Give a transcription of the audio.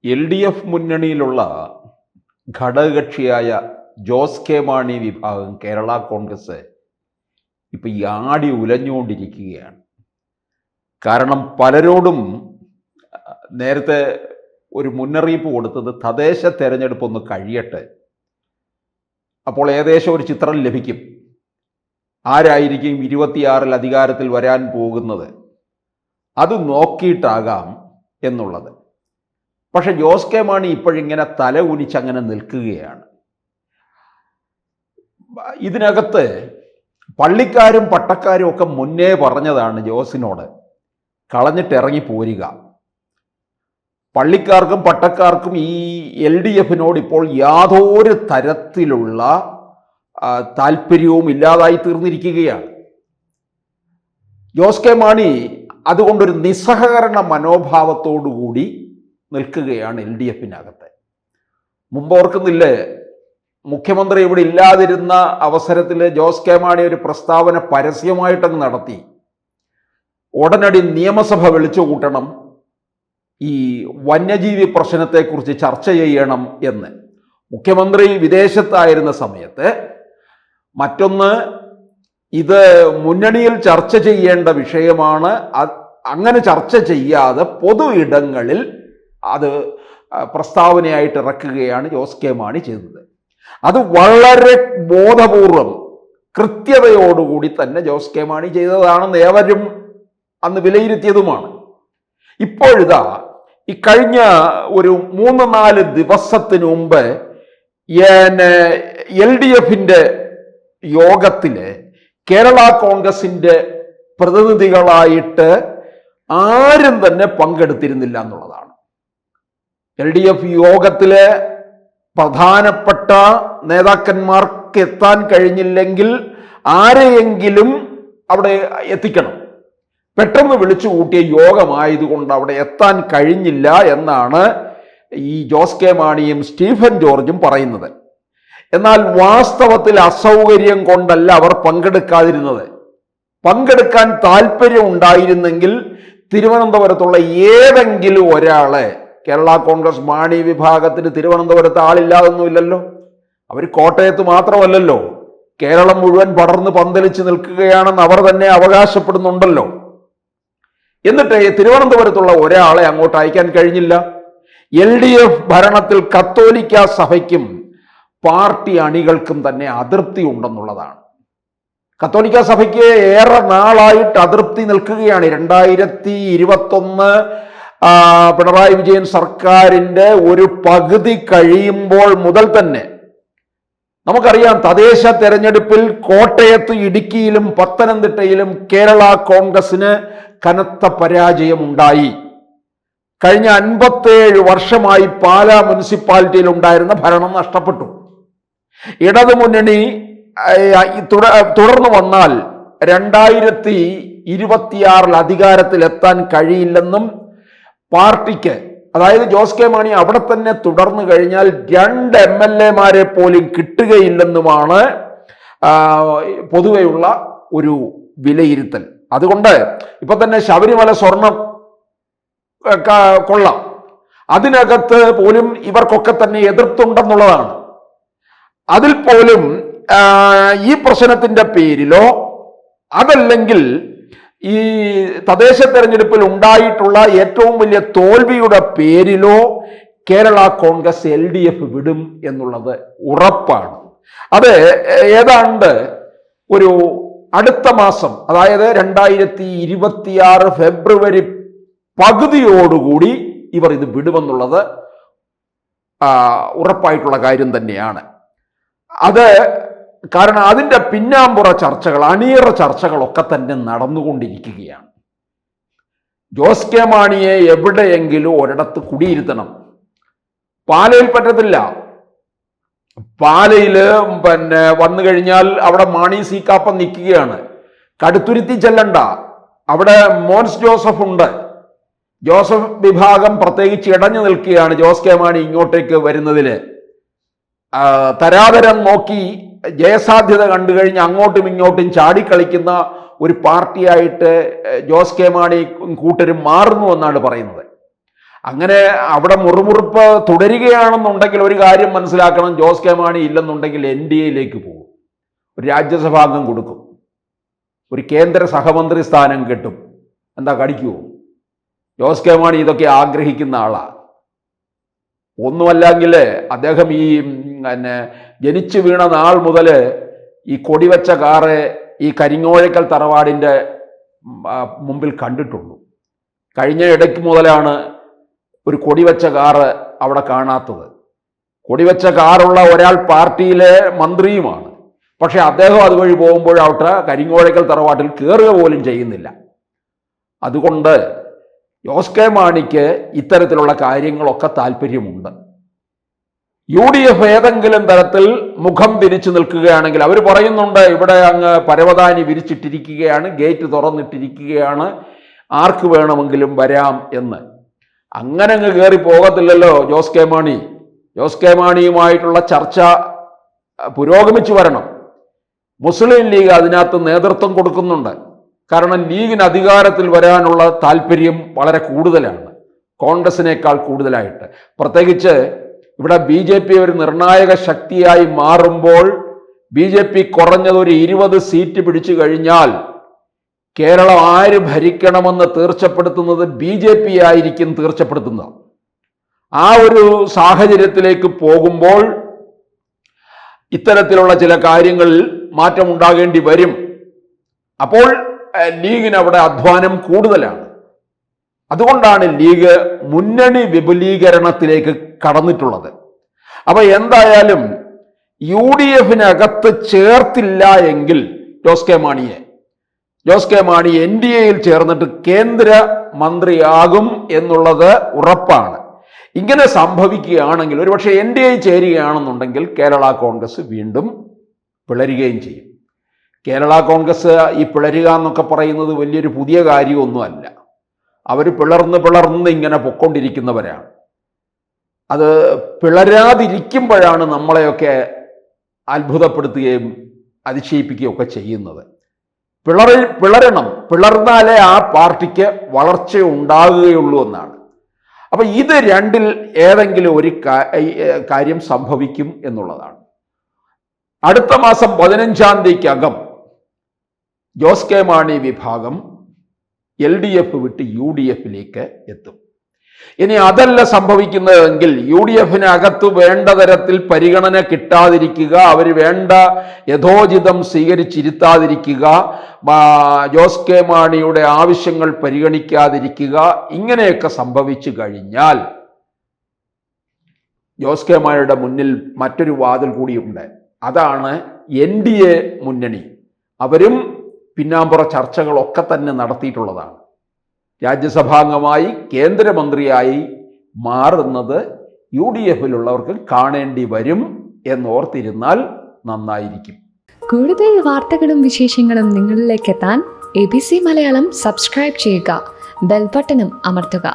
LDF മുന്നണിയിലുള്ള ഘടകകക്ഷിയായ Jose K Mani വിഭാഗം കേരള കോൺഗ്രസ് ഇപ്പം ഈ ആടി ഉലഞ്ഞുകൊണ്ടിരിക്കുകയാണ്. കാരണം പലരോടും നേരത്തെ ഒരു മുന്നറിയിപ്പ് കൊടുത്തത് തദ്ദേശ തെരഞ്ഞെടുപ്പ് ഒന്ന് കഴിയട്ടെ, അപ്പോൾ ഏകദേശം ഒരു ചിത്രം ലഭിക്കും ആരായിരിക്കും 26-ൽ അധികാരത്തിൽ വരാൻ പോകുന്നത്, അത് നോക്കിയിട്ടാകാം എന്നുള്ളത്. പക്ഷെ ജോസ് കെ മാണി ഇപ്പോഴിങ്ങനെ തല കുനിച്ചങ്ങനെ നിൽക്കുകയാണ്. ഇതിനകത്ത് പള്ളിക്കാരും പട്ടക്കാരും ഒക്കെ മുന്നേ പറഞ്ഞതാണ് ജോസിനോട് കളഞ്ഞിട്ട് ഇറങ്ങി പോരുക. പള്ളിക്കാർക്കും പട്ടക്കാർക്കും ഈ LDFിനോട് ഇപ്പോൾ യാതൊരു തരത്തിലുള്ള താല്പര്യവും ഇല്ലാതായി തീർന്നിരിക്കുകയാണ്. ജോസ് കെ മാണി അതുകൊണ്ടൊരു നിസ്സഹകരണ മനോഭാവത്തോടുകൂടി നിൽക്കുകയാണ് LDFിനകത്ത്. മുമ്പ് ഓർക്കുന്നില്ലേ, മുഖ്യമന്ത്രി ഇവിടെ ഇല്ലാതിരുന്ന അവസരത്തിൽ ജോസ് കെ മാണി ഒരു പ്രസ്താവന പരസ്യമായിട്ടങ്ങ് നടത്തി, ഉടനടി നിയമസഭ വിളിച്ചു കൂട്ടണം, ഈ വന്യജീവി പ്രശ്നത്തെക്കുറിച്ച് ചർച്ച ചെയ്യണം എന്ന്. മുഖ്യമന്ത്രി വിദേശത്തായിരുന്ന സമയത്ത്. മറ്റൊന്ന്, ഇത് മുന്നണിയിൽ ചർച്ച ചെയ്യേണ്ട വിഷയമാണ്, അങ്ങനെ ചർച്ച ചെയ്യാതെ പൊതു ഇടങ്ങളിൽ അത് പ്രസ്താവനയായിട്ട് ഇറക്കുകയാണ് ജോസ് കെ മാണി ചെയ്തത്. അത് വളരെ ബോധപൂർവം കൃത്യതയോടുകൂടി തന്നെ ജോസ് കെ മാണി ചെയ്തതാണെന്ന് ഏവരും അന്ന് വിലയിരുത്തിയതുമാണ്. ഇപ്പോഴിതാ ഈ കഴിഞ്ഞ ഒരു 3-4 ദിവസത്തിന് മുമ്പ് LDFിൻ്റെ യോഗത്തില് കേരള കോൺഗ്രസിൻ്റെ പ്രതിനിധികളായിട്ട് ആരും തന്നെ പങ്കെടുത്തിരുന്നില്ല എന്നുള്ളതാണ്. LDF യോഗത്തിലെ പ്രധാനപ്പെട്ട നേതാക്കന്മാർക്ക് എത്താൻ കഴിഞ്ഞില്ലെങ്കിൽ ആരെയെങ്കിലും അവിടെ എത്തിക്കണം. പെട്ടെന്ന് വിളിച്ചു കൂട്ടിയ യോഗമായതുകൊണ്ട് അവിടെ എത്താൻ കഴിഞ്ഞില്ല എന്നാണ് ഈ ജോസ് കെ മാണിയും സ്റ്റീഫൻ ജോർജും പറയുന്നത്. എന്നാൽ വാസ്തവത്തിൽ അസൗകര്യം കൊണ്ടല്ല അവർ പങ്കെടുക്കാതിരുന്നത്. പങ്കെടുക്കാൻ താല്പര്യം ഉണ്ടായിരുന്നെങ്കിൽ തിരുവനന്തപുരത്തുള്ള ഏതെങ്കിലും ഒരാളെ, കേരള കോൺഗ്രസ് മാണി വിഭാഗത്തിന് തിരുവനന്തപുരത്ത് ആളില്ലാതൊന്നുമില്ലല്ലോ, അവർ കോട്ടയത്ത് മാത്രമല്ലല്ലോ, കേരളം മുഴുവൻ പടർന്ന് പന്തലിച്ച് നിൽക്കുകയാണെന്ന് അവർ തന്നെ അവകാശപ്പെടുന്നുണ്ടല്ലോ. എന്നിട്ട് തിരുവനന്തപുരത്തുള്ള ഒരാളെ അങ്ങോട്ട് അയക്കാൻ കഴിഞ്ഞില്ല. LDF ഭരണത്തിൽ കത്തോലിക്ക സഭയ്ക്കും പാർട്ടി അണികൾക്കും തന്നെ അതൃപ്തി ഉണ്ടെന്നുള്ളതാണ്. കത്തോലിക്ക സഭയ്ക്ക് ഏറെ നാളായിട്ട് അതൃപ്തി നിൽക്കുകയാണ്. 2021 പിണറായി വിജയൻ സർക്കാരിൻ്റെ ഒരു പകുതി കഴിയുമ്പോൾ മുതൽ തന്നെ നമുക്കറിയാം, തദ്ദേശ തെരഞ്ഞെടുപ്പിൽ കോട്ടയത്ത്, ഇടുക്കിയിലും പത്തനംതിട്ടയിലും കേരള കോൺഗ്രസിന് കനത്ത പരാജയമുണ്ടായി. കഴിഞ്ഞ 57 വർഷമായി പാലാ മുനിസിപ്പാലിറ്റിയിൽ ഉണ്ടായിരുന്ന ഭരണം നഷ്ടപ്പെട്ടു. ഇടതുമുന്നണി തുടർന്നു വന്നാൽ 2026 അധികാരത്തിൽ എത്താൻ കഴിയില്ലെന്നും പാർട്ടിക്ക്, അതായത് ജോസ് കെ മാണി അവിടെ തന്നെ തുടർന്നു കഴിഞ്ഞാൽ 2 MLA-മാരെ പോലും കിട്ടുകയില്ലെന്നുമാണ് പൊതുവെയുള്ള ഒരു വിലയിരുത്തൽ. അതുകൊണ്ട് ഇപ്പൊ തന്നെ ശബരിമല സ്വർണം കൊള്ളാം, അതിനകത്ത് പോലും ഇവർക്കൊക്കെ തന്നെ എതിർത്തുണ്ടെന്നുള്ളതാണ്. അതിൽ പോലും ഈ പ്രശ്നത്തിന്റെ പേരിലോ അതല്ലെങ്കിൽ ഈ തദ്ദേശ തെരഞ്ഞെടുപ്പിൽ ഉണ്ടായിട്ടുള്ള ഏറ്റവും വലിയ തോൽവിയുടെ പേരിലോ കേരള കോൺഗ്രസ് LDF വിടും എന്നുള്ളത് ഉറപ്പാണ്. അത് ഏതാണ്ട് ഒരു അടുത്ത മാസം, അതായത് 2026 ഫെബ്രുവരി പകുതിയോടുകൂടി ഇവർ ഇത് വിടുമെന്നുള്ളത് ഉറപ്പായിട്ടുള്ള കാര്യം തന്നെയാണ്. അത് കാരണം അതിൻ്റെ പിന്നാമ്പുറ ചർച്ചകൾ, അണിയറ ചർച്ചകളൊക്കെ തന്നെ നടന്നുകൊണ്ടിരിക്കുകയാണ്. ജോസ് കെ മാണിയെ എവിടെയെങ്കിലും ഒരിടത്ത് കുടിയിരുത്തണം. പാലയിൽ പറ്റത്തില്ല. പാലയിൽ വന്നു കഴിഞ്ഞാൽ അവിടെ മാണി സി കാപ്പൻ നിൽക്കുകയാണ്. കടുത്തുരുത്തി ചെല്ലണ്ട, അവിടെ മോൻസ് ജോസഫ് ഉണ്ട്. ജോസഫ് വിഭാഗം പ്രത്യേകിച്ച് ഇടഞ്ഞു നിൽക്കുകയാണ് ജോസ് കെ മാണി ഇങ്ങോട്ടേക്ക് വരുന്നതിന്. തരാതരം നോക്കി ജയസാധ്യത കണ്ടു കഴിഞ്ഞ് അങ്ങോട്ടും ഇങ്ങോട്ടും ചാടിക്കളിക്കുന്ന ഒരു പാർട്ടിയായിട്ട് ജോസ് കെ മാണി കൂട്ടരും മാറുന്നു എന്നാണ് പറയുന്നത്. അങ്ങനെ അവിടെ മുറുമുറുപ്പ് തുടരുകയാണെന്നുണ്ടെങ്കിൽ ഒരു കാര്യം മനസ്സിലാക്കണം, ജോസ് കെ മാണി ഇല്ലെന്നുണ്ടെങ്കിൽ NDAയിലേക്ക് പോകും, ഒരു രാജ്യസഭാംഗം കൊടുക്കും, ഒരു കേന്ദ്ര സഹമന്ത്രി സ്ഥാനം കിട്ടും. എന്താ കടിക്കുമോ? ജോസ് കെ മാണി ഇതൊക്കെ ആഗ്രഹിക്കുന്ന ആളാണ്. ഒന്നുമല്ലെങ്കിൽ അദ്ദേഹം ഈ ജനിച്ചു വീണ നാൾ മുതൽ ഈ കൊടിവെച്ച കാറ് ഈ കരിങ്ങോഴക്കൽ തറവാടിൻ്റെ മുമ്പിൽ കണ്ടിട്ടുള്ളൂ. കഴിഞ്ഞ ഇടയ്ക്ക് മുതലാണ് ഒരു കൊടിവെച്ച കാറ് അവിടെ കാണാത്തത്. കൊടിവെച്ച കാറുള്ള ഒരാൾ പാർട്ടിയിലെ മന്ത്രിയുമാണ്. പക്ഷെ അദ്ദേഹം അതുവഴി പോകുമ്പോഴാവട്ടെ കരിങ്ങോഴക്കൽ തറവാട്ടിൽ കയറുക പോലും ചെയ്യുന്നില്ല. അതുകൊണ്ട് ജോസ് കെ മാണിക്ക് ഇത്തരത്തിലുള്ള കാര്യങ്ങളൊക്കെ താല്പര്യമുണ്ട്. UDF ഏതെങ്കിലും തരത്തിൽ മുഖം തിരിച്ചു നിൽക്കുകയാണെങ്കിൽ, അവർ പറയുന്നുണ്ട് ഇവിടെ അങ്ങ് പരവതാനി വിരിച്ചിട്ടിരിക്കുകയാണ്, ഗേറ്റ് തുറന്നിട്ടിരിക്കുകയാണ്, ആർക്ക് വേണമെങ്കിലും വരാം എന്ന്. അങ്ങനെ അങ്ങ് കയറി പോകത്തില്ലല്ലോ ജോസ് കെ മാണി. ജോസ് കെ മാണിയുമായിട്ടുള്ള ചർച്ച പുരോഗമിച്ചു വരണം. മുസ്ലിം ലീഗ് അതിനകത്ത് നേതൃത്വം കൊടുക്കുന്നുണ്ട്. കാരണം ലീഗിന് അധികാരത്തിൽ വരാനുള്ള താല്പര്യം വളരെ കൂടുതലാണ്, കോൺഗ്രസിനേക്കാൾ കൂടുതലായിട്ട്. പ്രത്യേകിച്ച് ഇവിടെ BJP ഒരു നിർണായക ശക്തിയായി മാറുമ്പോൾ BJP കുറഞ്ഞതൊരു 20 സീറ്റ് പിടിച്ചു കഴിഞ്ഞാൽ കേരളം ആര് ഭരിക്കണമെന്ന് തീർച്ചപ്പെടുത്തുന്നത് BJP ആയിരിക്കും തീർച്ചപ്പെടുത്തുന്നത്. ആ ഒരു സാഹചര്യത്തിലേക്ക് പോകുമ്പോൾ ഇത്തരത്തിലുള്ള ചില കാര്യങ്ങളിൽ മാറ്റമുണ്ടാകേണ്ടി വരും. അപ്പോൾ ലീഗിന് അവിടെ അധ്വാനം കൂടുതലാണ്. അതുകൊണ്ടാണ് ലീഗ് മുന്നണി വിപുലീകരണത്തിലേക്ക് കടന്നിട്ടുള്ളത്. അപ്പൊ എന്തായാലും UDFനകത്ത് ചേർത്തില്ല എങ്കിൽ ജോസ് കെ മാണി NDAയിൽ ചേർന്നിട്ട് കേന്ദ്ര മന്ത്രിയാകും എന്നുള്ളത് ഉറപ്പാണ്. ഇങ്ങനെ സംഭവിക്കുകയാണെങ്കിൽ, ഒരുപക്ഷെ NDA ചേരുകയാണെന്നുണ്ടെങ്കിൽ കേരള കോൺഗ്രസ് വീണ്ടും പിളരുകയും ചെയ്യും. കേരള കോൺഗ്രസ് ഈ പിളരുക എന്നൊക്കെ പറയുന്നത് വലിയൊരു പുതിയ കാര്യമൊന്നുമല്ല. അവർ പിളർന്ന് ഇങ്ങനെ പൊക്കൊണ്ടിരിക്കുന്നവരാണ്. അത് പിളരാതിരിക്കുമ്പോഴാണ് നമ്മളെയൊക്കെ അത്ഭുതപ്പെടുത്തുകയും അതിശയിപ്പിക്കുകയും ഒക്കെ ചെയ്യുന്നത്. പിളരണം, പിളർന്നാലേ ആ പാർട്ടിക്ക് വളർച്ച ഉണ്ടാകുകയുള്ളൂ എന്നാണ്. അപ്പം ഇത് രണ്ടിൽ ഏതെങ്കിലും ഒരു കാര്യം സംഭവിക്കും എന്നുള്ളതാണ്. അടുത്ത മാസം 15-ാം തീയതിക്കകം ജോസ് കെ മാണി വിഭാഗം LDF വിട്ട് UDFിലേക്ക് എത്തും. ഇനി അതല്ല സംഭവിക്കുന്നതെങ്കിൽ UDFനകത്ത് വേണ്ട തരത്തിൽ പരിഗണന കിട്ടാതിരിക്കുക, അവർ വേണ്ട യഥോചിതം സ്വീകരിച്ചിരുത്താതിരിക്കുക, ജോസ് കെ മാണിയുടെ ആവശ്യങ്ങൾ പരിഗണിക്കാതിരിക്കുക, ഇങ്ങനെയൊക്കെ സംഭവിച്ചു കഴിഞ്ഞാൽ ജോസ് കെ മാണിയുടെ മുന്നിൽ മറ്റൊരു വാതിൽ കൂടിയുണ്ട്. അതാണ് NDA മുന്നണി. അവരും പിന്നാമ്പുറ ചർച്ചകളൊക്കെ തന്നെ നടത്തിയിട്ടുള്ളതാണ്. രാജ്യസഭാംഗമായി കേന്ദ്രമന്ത്രിയായി മാറുന്നത് UDFിലുള്ളവർക്ക് കാണേണ്ടി വരും എന്നോർത്തിരുന്നാൽ നന്നായിരിക്കും. കൂടുതൽ വാർത്തകളും വിശേഷങ്ങളും നിങ്ങളിലേക്ക് എത്താൻ ABC മലയാളം സബ്സ്ക്രൈബ് ചെയ്യുക, ബെൽ ബട്ടണും അമർത്തുക.